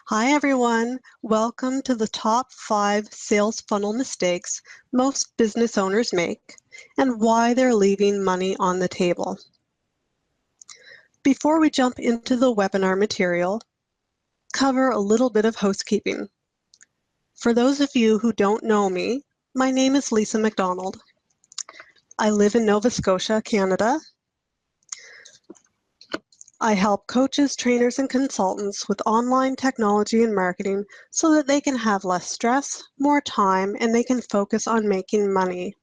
Hi everyone, welcome to the top 5 sales funnel mistakes most business owners make and why they're leaving money on the table. Before we jump into the webinar material, cover a little bit of housekeeping. For those of you who don't know me, my name is Lisa McDonald. I live in Nova Scotia, Canada. I help coaches, trainers, and consultants with online technology and marketing so that they can have less stress, more time, and they can focus on making money.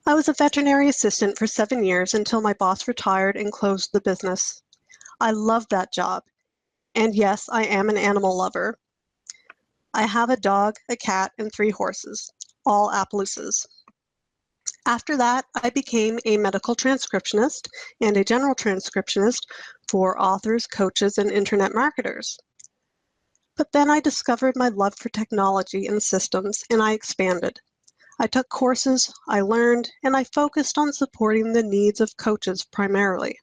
I was a veterinary assistant for 7 years until my boss retired and closed the business. I loved that job. And yes, I am an animal lover. I have a dog, a cat, and 3 horses, all Appaloosas. After that, I became a medical transcriptionist and a general transcriptionist for authors, coaches, and internet marketers. But then I discovered my love for technology and systems, and I expanded. I took courses, I learned, and I focused on supporting the needs of coaches primarily.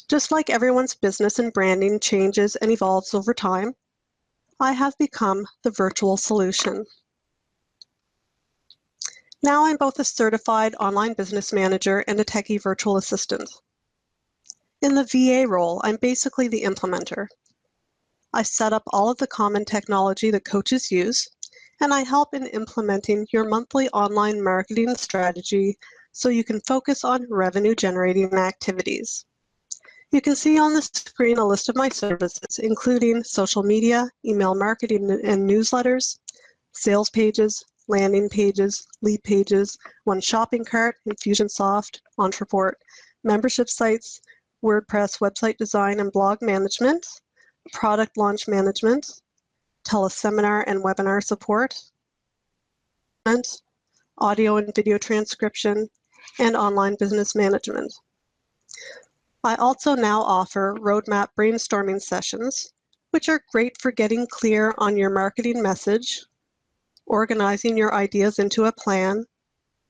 Just like everyone's business and branding changes and evolves over time, I have become the virtual solution. Now I'm both a certified online business manager and a techie virtual assistant. In the VA role, I'm basically the implementer. I set up all of the common technology that coaches use, and I help in implementing your monthly online marketing strategy so you can focus on revenue-generating activities. You can see on the screen a list of my services, including social media, email marketing and newsletters, sales pages, landing pages, lead pages, One Shopping Cart, Infusionsoft, Ontraport, membership sites, WordPress website design and blog management, product launch management, teleseminar and webinar support, audio and video transcription, and online business management. I also now offer roadmap brainstorming sessions, which are great for getting clear on your marketing message, organizing your ideas into a plan,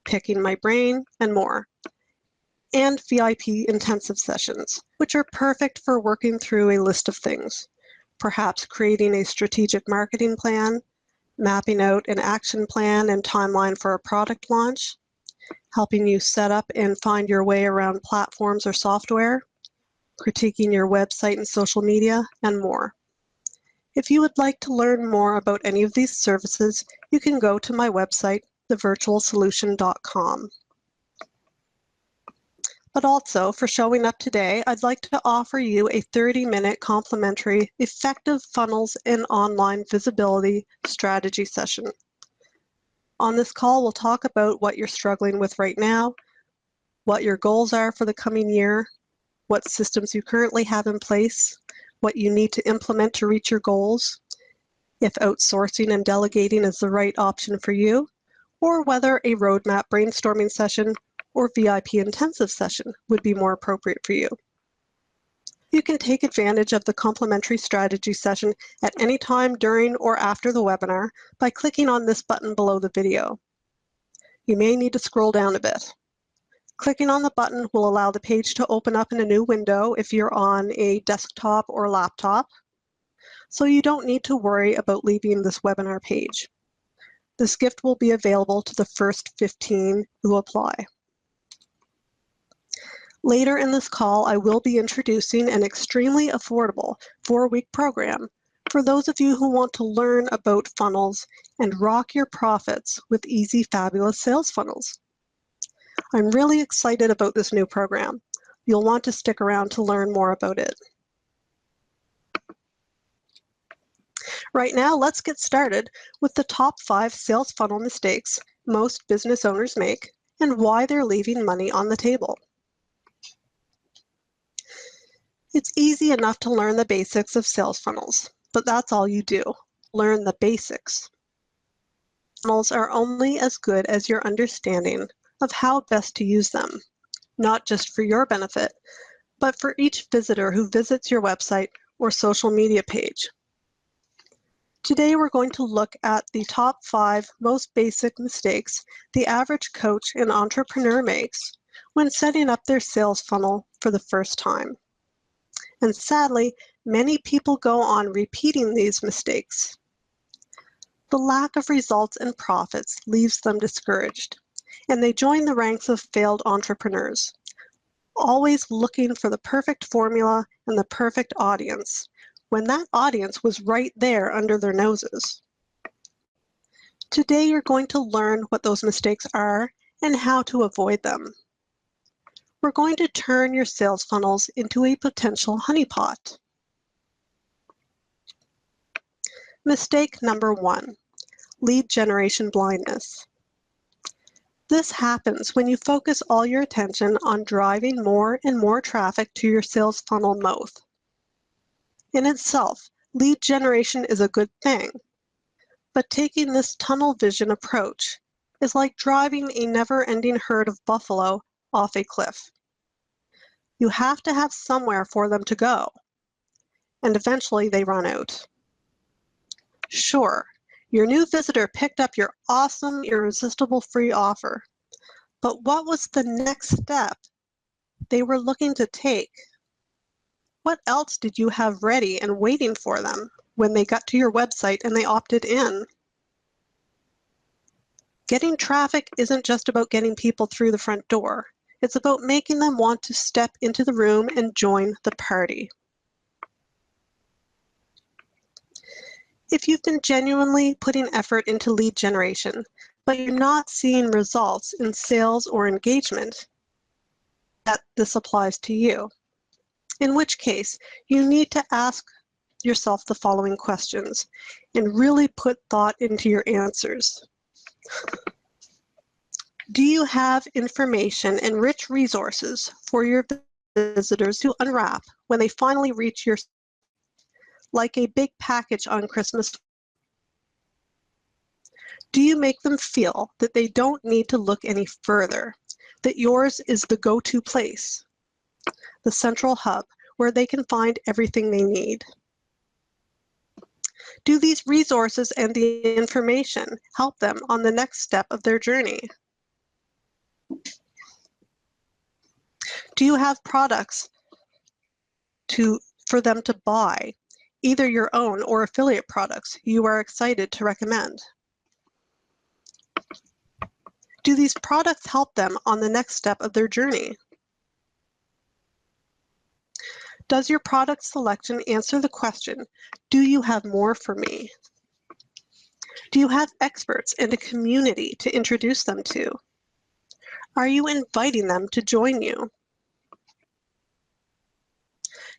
picking my brain, and more. And VIP intensive sessions, which are perfect for working through a list of things, perhaps creating a strategic marketing plan, mapping out an action plan and timeline for a product launch, helping you set up and find your way around platforms or software, critiquing your website and social media, and more. If you would like to learn more about any of these services, you can go to my website, thevirtualsolution.com. But also, for showing up today, I'd like to offer you a 30-minute complimentary Effective Funnels and Online Visibility Strategy session. On this call, we'll talk about what you're struggling with right now, what your goals are for the coming year, what systems you currently have in place, what you need to implement to reach your goals, if outsourcing and delegating is the right option for you, or whether a roadmap brainstorming session or VIP intensive session would be more appropriate for you. You can take advantage of the complimentary strategy session at any time during or after the webinar by clicking on this button below the video. You may need to scroll down a bit. Clicking on the button will allow the page to open up in a new window if you're on a desktop or laptop, so you don't need to worry about leaving this webinar page. This gift will be available to the first 15 who apply. Later in this call, I will be introducing an extremely affordable 4-week program for those of you who want to learn about funnels and rock your profits with easy, fabulous sales funnels. I'm really excited about this new program. You'll want to stick around to learn more about it. Right now, let's get started with the top 5 sales funnel mistakes most business owners make and why they're leaving money on the table. It's easy enough to learn the basics of sales funnels, but that's all you do. Learn the basics. Funnels are only as good as your understanding of how best to use them, not just for your benefit, but for each visitor who visits your website or social media page. Today, we're going to look at the top 5 most basic mistakes the average coach and entrepreneur makes when setting up their sales funnel for the first time. And sadly, Many people go on repeating these mistakes. The lack of results and profits leaves them discouraged, and they join the ranks of failed entrepreneurs, always looking for the perfect formula and the perfect audience, when that audience was right there under their noses. Today, you're going to learn what those mistakes are and how to avoid them. We're going to turn your sales funnels into a potential honeypot. Mistake number 1, lead generation blindness. This happens when you focus all your attention on driving more and more traffic to your sales funnel mouth. In itself, lead generation is a good thing, but taking this tunnel vision approach is like driving a never-ending herd of buffalo off a cliff. You have to have somewhere for them to go, and eventually they run out. Sure, your new visitor picked up your awesome, irresistible free offer, but what was the next step they were looking to take? What else did you have ready and waiting for them when they got to your website and they opted in? Getting traffic isn't just about getting people through the front door. It's about making them want to step into the room and join the party. If you've been genuinely putting effort into lead generation, but you're not seeing results in sales or engagement, that this applies to you. In which case, you need to ask yourself the following questions and really put thought into your answers. Do you have information and rich resources for your visitors to unwrap when they finally reach your, like a big package on Christmas? Do you make them feel that they don't need to look any further, that yours is the go-to place, the central hub where they can find everything they need? Do these resources and the information help them on the next step of their journey? Do you have products for them to buy, either your own or affiliate products you are excited to recommend? Do these products help them on the next step of their journey? Does your product selection answer the question, do you have more for me? Do you have experts and a community to introduce them to? Are you inviting them to join you?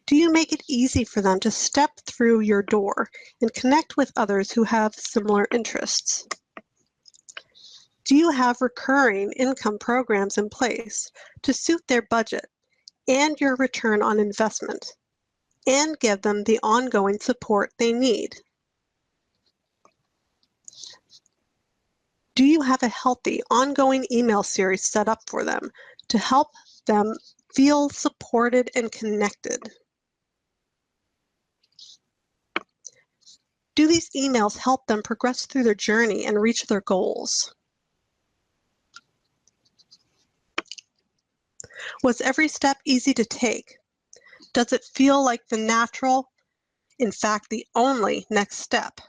Do you make it easy for them to step through your door and connect with others who have similar interests? Do you have recurring income programs in place to suit their budget and your return on investment and give them the ongoing support they need? Do you have a healthy, ongoing email series set up for them to help them feel supported and connected? Do these emails help them progress through their journey and reach their goals? Was every step easy to take? Does it feel like the natural, in fact, the only next step?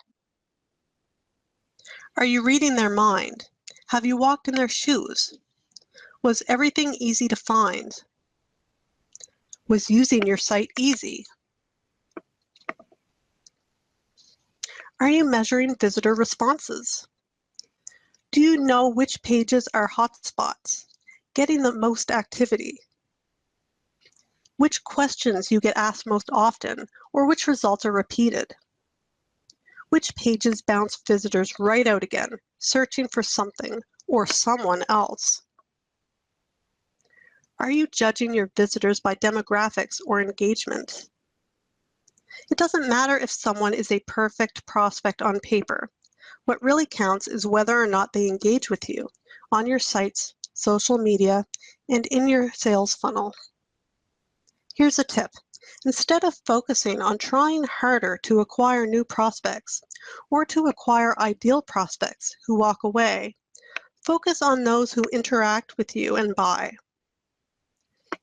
Are you reading their mind? Have you walked in their shoes? Was everything easy to find? Was using your site easy? Are you measuring visitor responses? Do you know which pages are hotspots, getting the most activity? Which questions you get asked most often, or which results are repeated? Which pages bounce visitors right out again, searching for something or someone else? Are you judging your visitors by demographics or engagement? It doesn't matter if someone is a perfect prospect on paper. What really counts is whether or not they engage with you on your sites, social media, and in your sales funnel. Here's a tip. Instead of focusing on trying harder to acquire new prospects or to acquire ideal prospects who walk away, focus on those who interact with you and buy.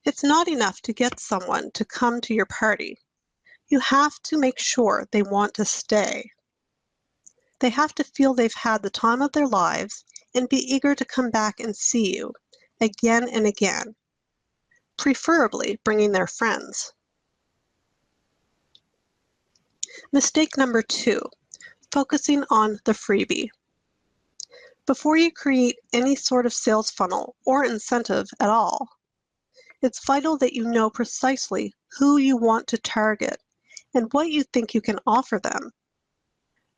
It's not enough to get someone to come to your party. You have to make sure they want to stay. They have to feel they've had the time of their lives and be eager to come back and see you again and again, preferably bringing their friends. Mistake number 2, focusing on the freebie. Before you create any sort of sales funnel or incentive at all, it's vital that you know precisely who you want to target and what you think you can offer them,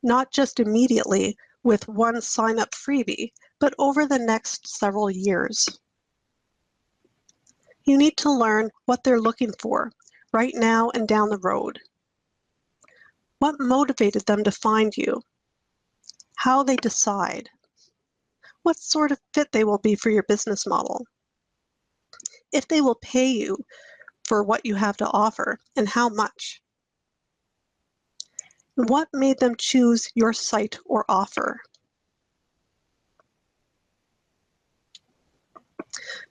not just immediately with one sign-up freebie, but over the next several years. You need to learn what they're looking for right now and down the road. What motivated them to find you? How they decide? What sort of fit they will be for your business model? If they will pay you for what you have to offer and how much? And what made them choose your site or offer?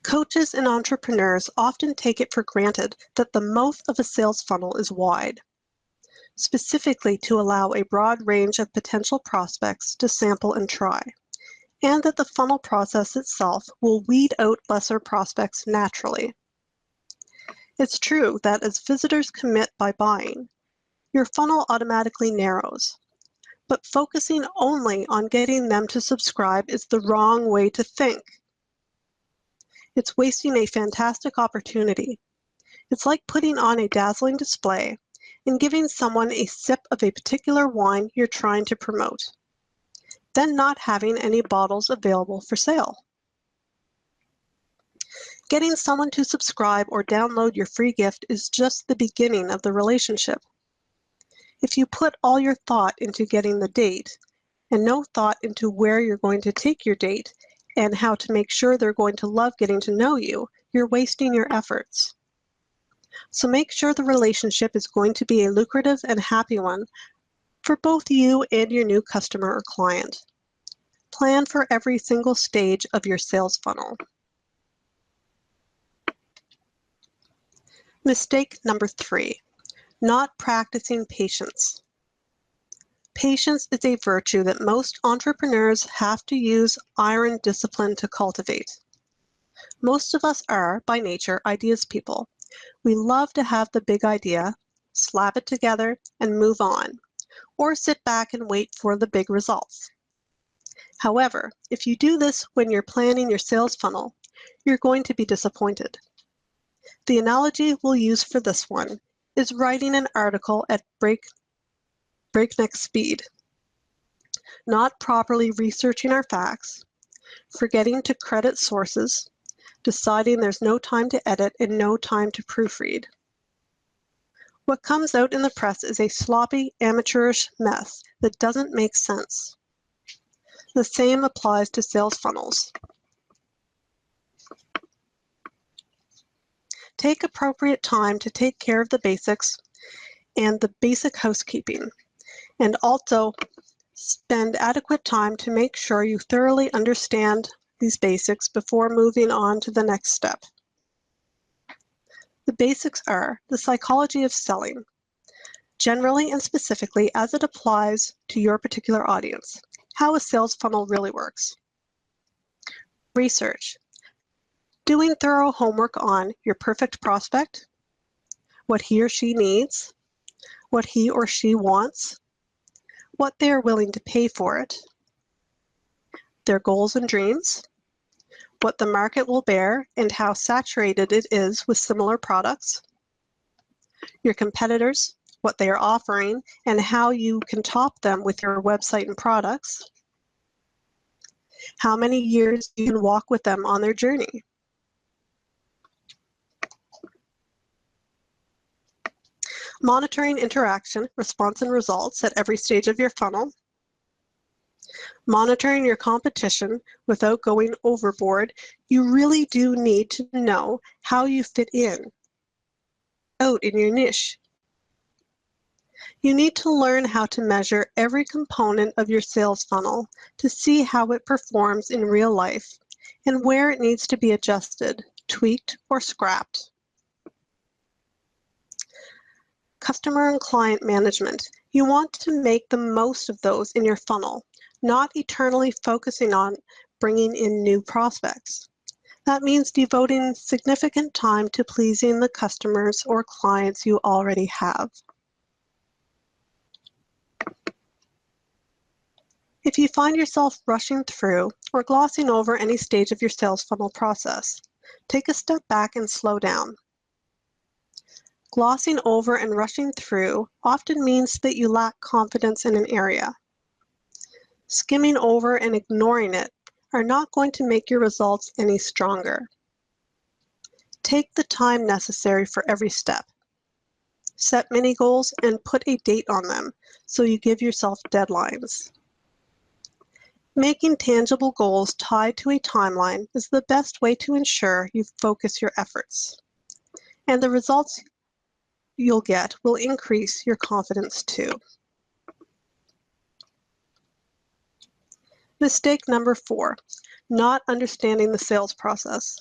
Coaches and entrepreneurs often take it for granted that the mouth of a sales funnel is wide, specifically to allow a broad range of potential prospects to sample and try, and that the funnel process itself will weed out lesser prospects naturally. It's true that as visitors commit by buying, your funnel automatically narrows, but focusing only on getting them to subscribe is the wrong way to think. It's wasting a fantastic opportunity. It's like putting on a dazzling display and giving someone a sip of a particular wine you're trying to promote, then not having any bottles available for sale. Getting someone to subscribe or download your free gift is just the beginning of the relationship. If you put all your thought into getting the date and no thought into where you're going to take your date and how to make sure they're going to love getting to know you, you're wasting your efforts. So make sure the relationship is going to be a lucrative and happy one for both you and your new customer or client. Plan for every single stage of your sales funnel. Mistake number 3, not practicing patience. Patience is a virtue that most entrepreneurs have to use iron discipline to cultivate. Most of us are, by nature, ideas people. We love to have the big idea, slap it together, and move on, or sit back and wait for the big results. However, if you do this when you're planning your sales funnel, you're going to be disappointed. The analogy we'll use for this one is writing an article at breakneck speed, not properly researching our facts, forgetting to credit sources, deciding there's no time to edit and no time to proofread. What comes out in the press is a sloppy, amateurish mess that doesn't make sense. The same applies to sales funnels. Take appropriate time to take care of the basics and the basic housekeeping, and also spend adequate time to make sure you thoroughly understand these basics before moving on to the next step. The basics are the psychology of selling, generally and specifically as it applies to your particular audience, how a sales funnel really works. Research, doing thorough homework on your perfect prospect, what he or she needs, what he or she wants, what they are willing to pay for it, their goals and dreams, what the market will bear and how saturated it is with similar products, your competitors, what they are offering and how you can top them with your website and products, how many years you can walk with them on their journey. Monitoring interaction, response, and results at every stage of your funnel. Monitoring your competition without going overboard. You really do need to know how you fit out in your niche. You need to learn how to measure every component of your sales funnel to see how it performs in real life and where it needs to be adjusted, tweaked, or scrapped. customer and client management. You want to make the most of those in your funnel, not eternally focusing on bringing in new prospects. That means devoting significant time to pleasing the customers or clients you already have. If you find yourself rushing through or glossing over any stage of your sales funnel process, take a step back and slow down. Glossing over and rushing through often means that you lack confidence in an area. Skimming over and ignoring it are not going to make your results any stronger. Take the time necessary for every step. Set mini goals and put a date on them so you give yourself deadlines. Making tangible goals tied to a timeline is the best way to ensure you focus your efforts, and the results you'll get will increase your confidence too. Mistake number 4, not understanding the sales process.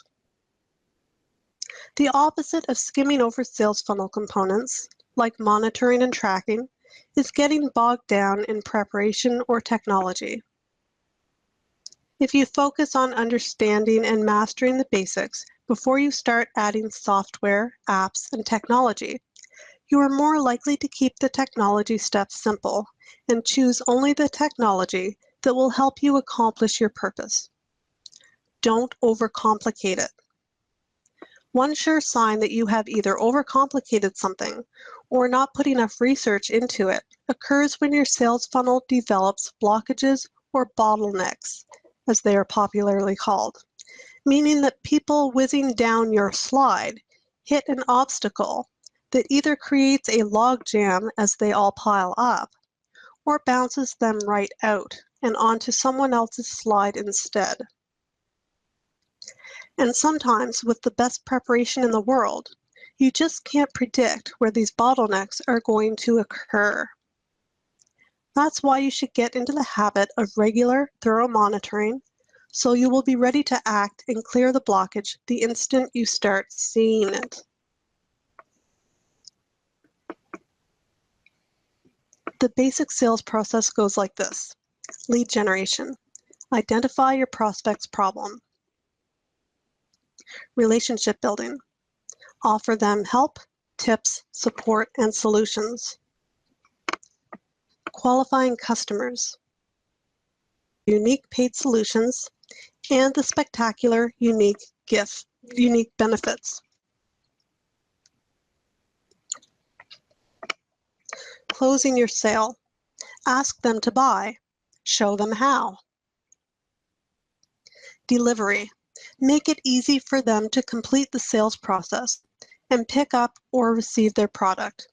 The opposite of skimming over sales funnel components, like monitoring and tracking, is getting bogged down in preparation or technology. If you focus on understanding and mastering the basics before you start adding software, apps, and technology, you are more likely to keep the technology steps simple and choose only the technology that will help you accomplish your purpose. Don't overcomplicate it. One sure sign that you have either overcomplicated something or not put enough research into it occurs when your sales funnel develops blockages or bottlenecks, as they are popularly called, meaning that people whizzing down your slide hit an obstacle that either creates a logjam as they all pile up or bounces them right out and onto someone else's slide instead. And sometimes, with the best preparation in the world, you just can't predict where these bottlenecks are going to occur. That's why you should get into the habit of regular, thorough monitoring, so you will be ready to act and clear the blockage the instant you start seeing it. The basic sales process goes like this. Lead generation. Identify your prospect's problem. Relationship building. Offer them help, tips, support, and solutions. Qualifying customers. Unique paid solutions, and the spectacular unique benefits. Closing your sale. Ask them to buy. Show them how. Delivery. Make it easy for them to complete the sales process and pick up or receive their product.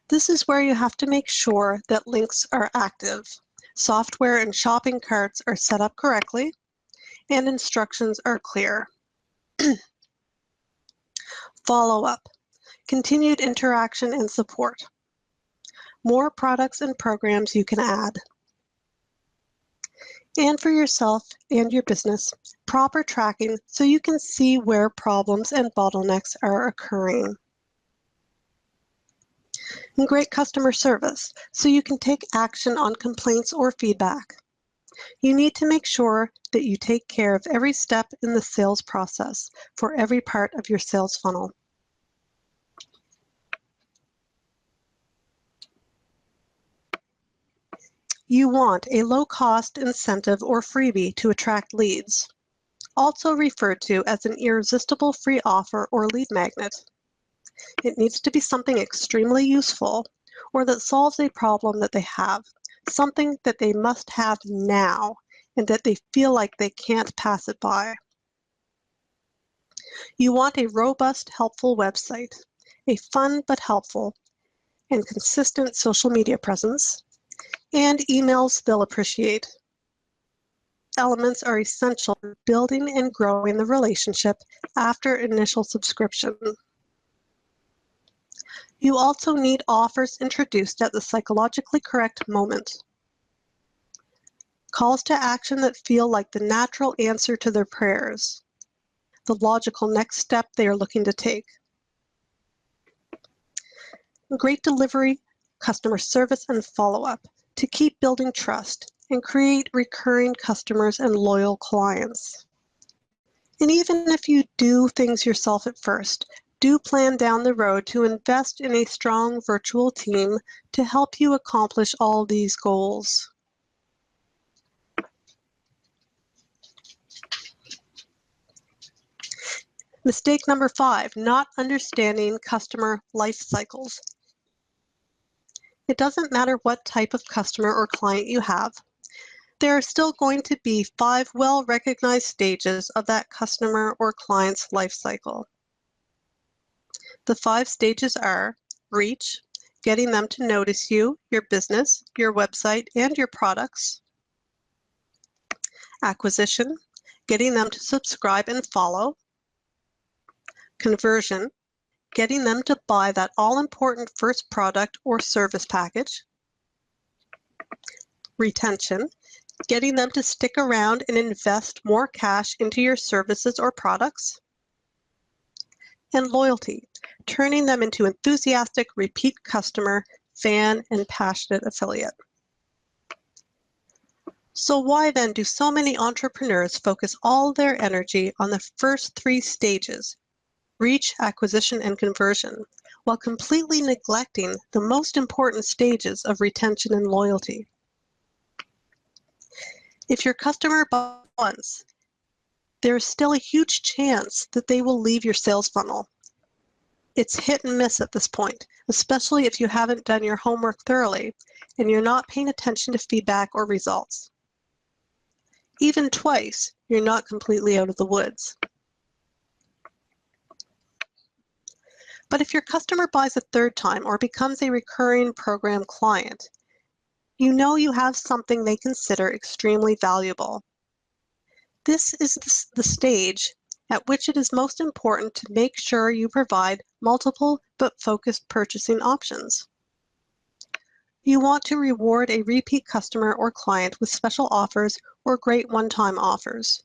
This is where you have to make sure that links are active, software and shopping carts are set up correctly, and instructions are clear. Follow-up. Continued interaction and support. More products and programs you can add. And for yourself and your business, proper tracking so you can see where problems and bottlenecks are occurring. And great customer service so you can take action on complaints or feedback. You need to make sure that you take care of every step in the sales process for every part of your sales funnel. You want a low-cost incentive or freebie to attract leads, also referred to as an irresistible free offer or lead magnet. It needs to be something extremely useful or that solves a problem that they have, something that they must have now and that they feel like they can't pass it by. You want a robust, helpful website, a fun but helpful and consistent social media presence, and emails they'll appreciate. Elements are essential for building and growing the relationship after initial subscription. You also need offers introduced at the psychologically correct moment. Calls to action that feel like the natural answer to their prayers, the logical next step they are looking to take. great delivery, customer service, and follow-up to keep building trust and create recurring customers and loyal clients. And even if you do things yourself at first, do plan down the road to invest in a strong virtual team to help you accomplish all these goals. Mistake number 5, not understanding customer life cycles. It doesn't matter what type of customer or client you have. There are still going to be 5 well-recognized stages of that customer or client's life cycle. The 5 stages are reach, getting them to notice you, your business, your website, and your products. Acquisition, getting them to subscribe and follow. Conversion, getting them to buy that all-important first product or service package. Retention, getting them to stick around and invest more cash into your services or products. And loyalty, turning them into enthusiastic repeat customer, fan, and passionate affiliate. So why then do so many entrepreneurs focus all their energy on the first 3 stages, reach, acquisition, and conversion, while completely neglecting the most important stages of retention and loyalty? If your customer buys once, there is still a huge chance that they will leave your sales funnel. It's hit and miss at this point, especially if you haven't done your homework thoroughly and you're not paying attention to feedback or results. Even twice, you're not completely out of the woods. But if your customer buys a 3rd time or becomes a recurring program client, you know you have something they consider extremely valuable. This is the stage at which it is most important to make sure you provide multiple but focused purchasing options. You want to reward a repeat customer or client with special offers or great one-time offers.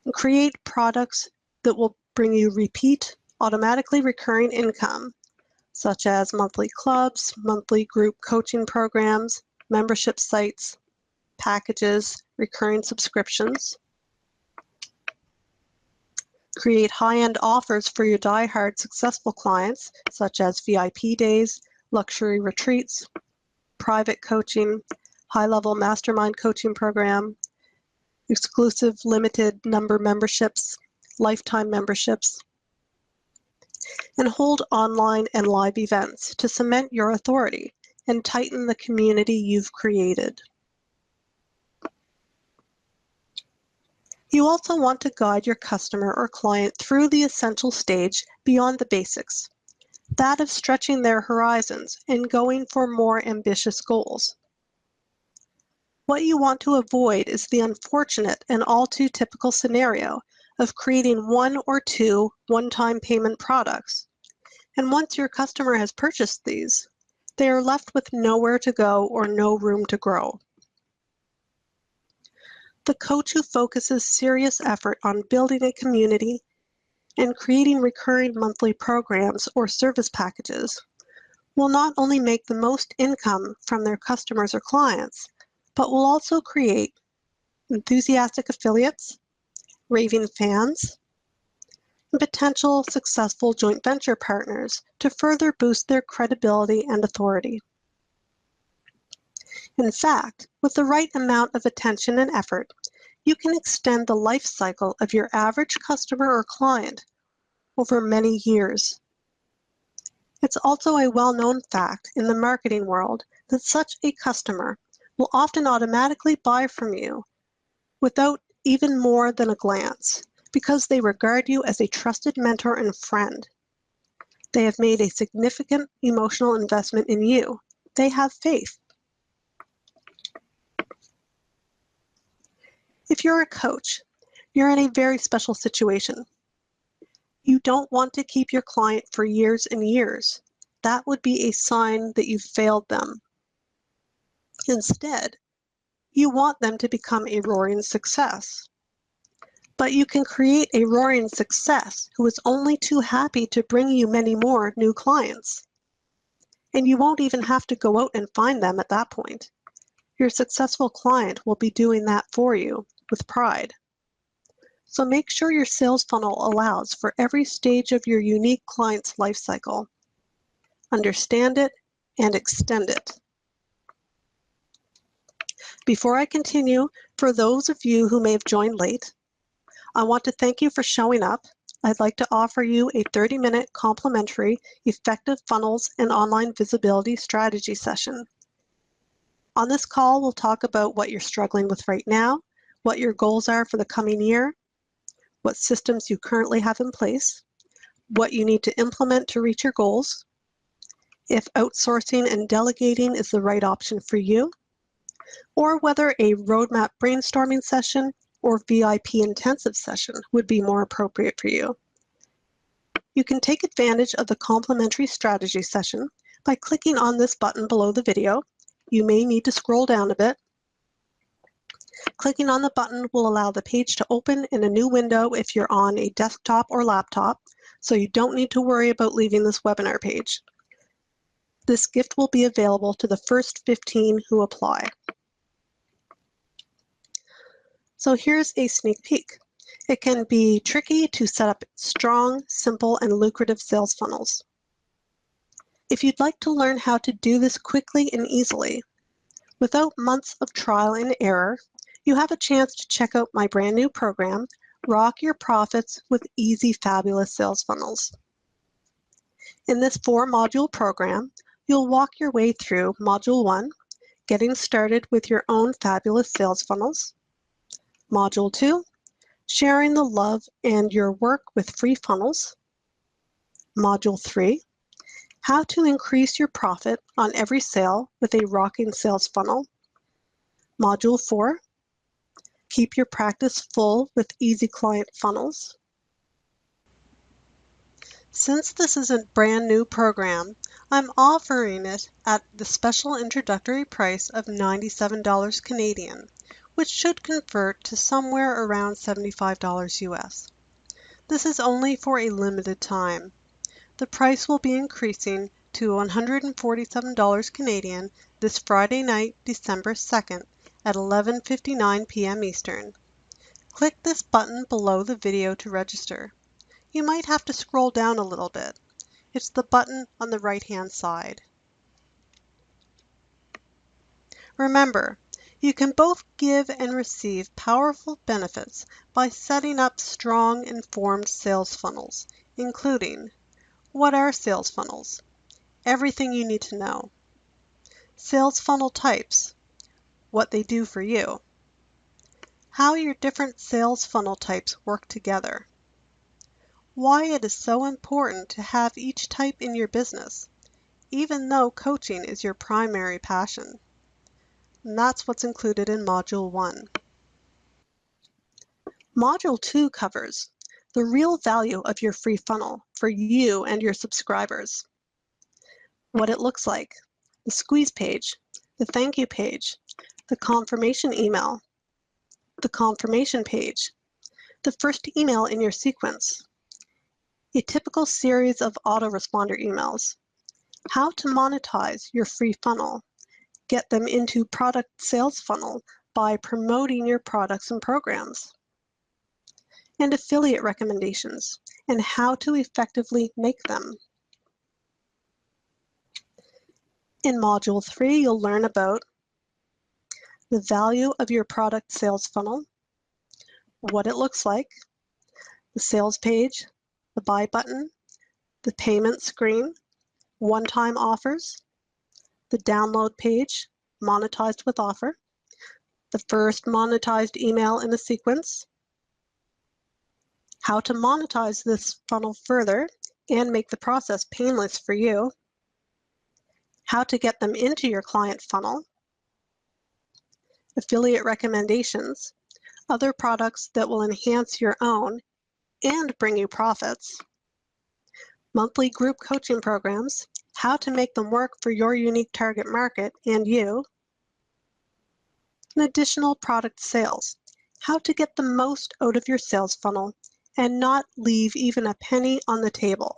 And create products that will bring you repeat, automatically recurring income, such as monthly clubs, monthly group coaching programs, membership sites, packages, recurring subscriptions. Create high-end offers for your die-hard successful clients, such as VIP days, luxury retreats, private coaching, high-level mastermind coaching program, exclusive limited number memberships, lifetime memberships, and hold online and live events to cement your authority and tighten the community you've created. You also want to guide your customer or client through the essential stage beyond the basics, that of stretching their horizons and going for more ambitious goals. What you want to avoid is the unfortunate and all too typical scenario of creating 1 or 2 one-time payment products. And once your customer has purchased these, they are left with nowhere to go or no room to grow. The coach who focuses serious effort on building a community and creating recurring monthly programs or service packages will not only make the most income from their customers or clients, but will also create enthusiastic affiliates, raving fans, and potential successful joint venture partners to further boost their credibility and authority. In fact, with the right amount of attention and effort, you can extend the life cycle of your average customer or client over many years. It's also a well-known fact in the marketing world that such a customer will often automatically buy from you without even more than a glance, because they regard you as a trusted mentor and friend. They have made a significant emotional investment in you. They have faith. If you're a coach, you're in a very special situation. You don't want to keep your client for years and years. That would be a sign that you've failed them. Instead, you want them to become a roaring success. But you can create a roaring success who is only too happy to bring you many more new clients. And you won't even have to go out and find them at that point. Your successful client will be doing that for you with pride. So make sure your sales funnel allows for every stage of your unique client's life cycle. Understand it and extend it. Before I continue, for those of you who may have joined late, I want to thank you for showing up. I'd like to offer you a 30-minute complimentary Effective Funnels and Online Visibility Strategy session. On this call, we'll talk about what you're struggling with right now, what your goals are for the coming year, what systems you currently have in place, what you need to implement to reach your goals, if outsourcing and delegating is the right option for you, or whether a roadmap brainstorming session or VIP intensive session would be more appropriate for you. You can take advantage of the complimentary strategy session by clicking on this button below the video. You may need to scroll down a bit. Clicking on the button will allow the page to open in a new window if you're on a desktop or laptop, so you don't need to worry about leaving this webinar page. This gift will be available to the first 15 who apply. So here's a sneak peek. It can be tricky to set up strong, simple, and lucrative sales funnels. If you'd like to learn how to do this quickly and easily, without months of trial and error, you have a chance to check out my brand new program, Rock Your Profits with Easy Fabulous Sales Funnels. In this 4-module program, you'll walk your way through Module 1, Getting Started with Your Own Fabulous Sales Funnels. Module 2, Sharing the Love and Your Work with Free Funnels. Module 3, How to Increase Your Profit on Every Sale with a Rocking Sales Funnel. Module 4, Keep Your Practice Full with Easy Client Funnels. Since this is a brand new program, I'm offering it at the special introductory price of $97 Canadian, which should convert to somewhere around $75 US. This is only for a limited time. The price will be increasing to $147 Canadian this Friday night, December 2nd at 11:59 p.m. Eastern. Click this button below the video to register. You might have to scroll down a little bit. It's the button on the right-hand side. Remember, you can both give and receive powerful benefits by setting up strong, informed sales funnels, including: what are sales funnels? Everything you need to know. Sales funnel types, what they do for you. How your different sales funnel types work together. Why it is so important to have each type in your business, even though coaching is your primary passion. And that's what's included in Module 1. Module 2 covers the real value of your free funnel for you and your subscribers. What it looks like, the squeeze page, the thank you page, the confirmation email, the confirmation page, the first email in your sequence, a typical series of autoresponder emails, how to monetize your free funnel, get them into product sales funnel by promoting your products and programs, and affiliate recommendations and how to effectively make them. In Module 3, you'll learn about the value of your product sales funnel, what it looks like, the sales page, the buy button, the payment screen, one-time offers, the download page, monetized with offer, the first monetized email in a sequence, how to monetize this funnel further and make the process painless for you, how to get them into your client funnel, affiliate recommendations, other products that will enhance your own and bring you profits, monthly group coaching programs, how to make them work for your unique target market and you, and additional product sales, how to get the most out of your sales funnel and not leave even a penny on the table.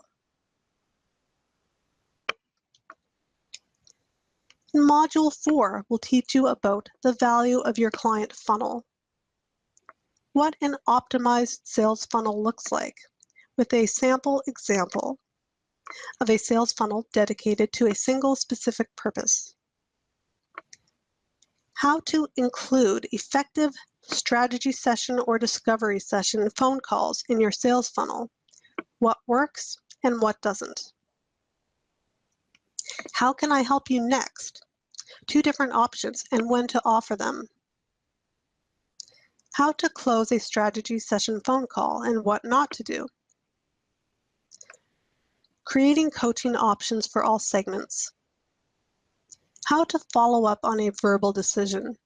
Module 4 will teach you about the value of your client funnel. What an optimized sales funnel looks like, with a sample example of a sales funnel dedicated to a single specific purpose. How to include effective strategy session or discovery session phone calls in your sales funnel. What works and what doesn't. How can I help you next? 2 different options and when to offer them. How to close a strategy session phone call and what not to do. Creating coaching options for all segments. How to follow up on a verbal decision.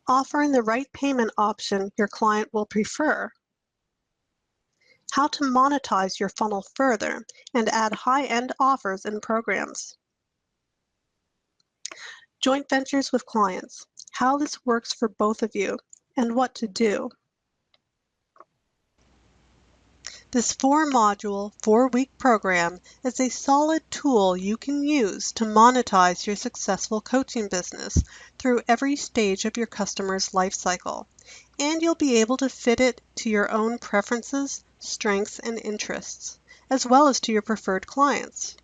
Offering the right payment option your client will prefer. How to monetize your funnel further and add high-end offers and programs. Joint ventures with clients, how this works for both of you, and what to do. This 4-module, 4-week program is a solid tool you can use to monetize your successful coaching business through every stage of your customer's life cycle, and you'll be able to fit it to your own preferences, strengths, and interests, as well as to your preferred clients.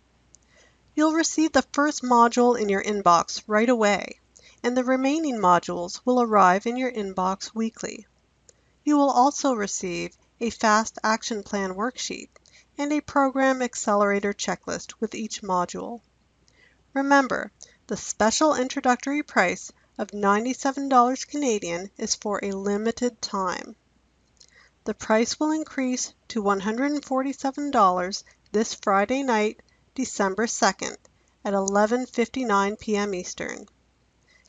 You'll receive the first module in your inbox right away, and the remaining modules will arrive in your inbox weekly. You will also receive a fast action plan worksheet and a program accelerator checklist with each module. Remember, the special introductory price of $97 Canadian is for a limited time. The price will increase to $147 this Friday night, December 2nd at 11:59 p.m. Eastern.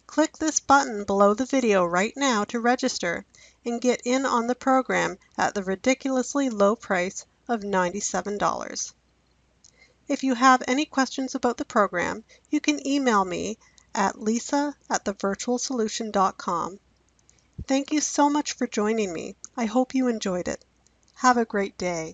Click this button below the video right now to register and get in on the program at the ridiculously low price of $97. If you have any questions about the program, you can email me at lisa@thevirtualsolution.com. Thank you so much for joining me. I hope you enjoyed it. Have a great day.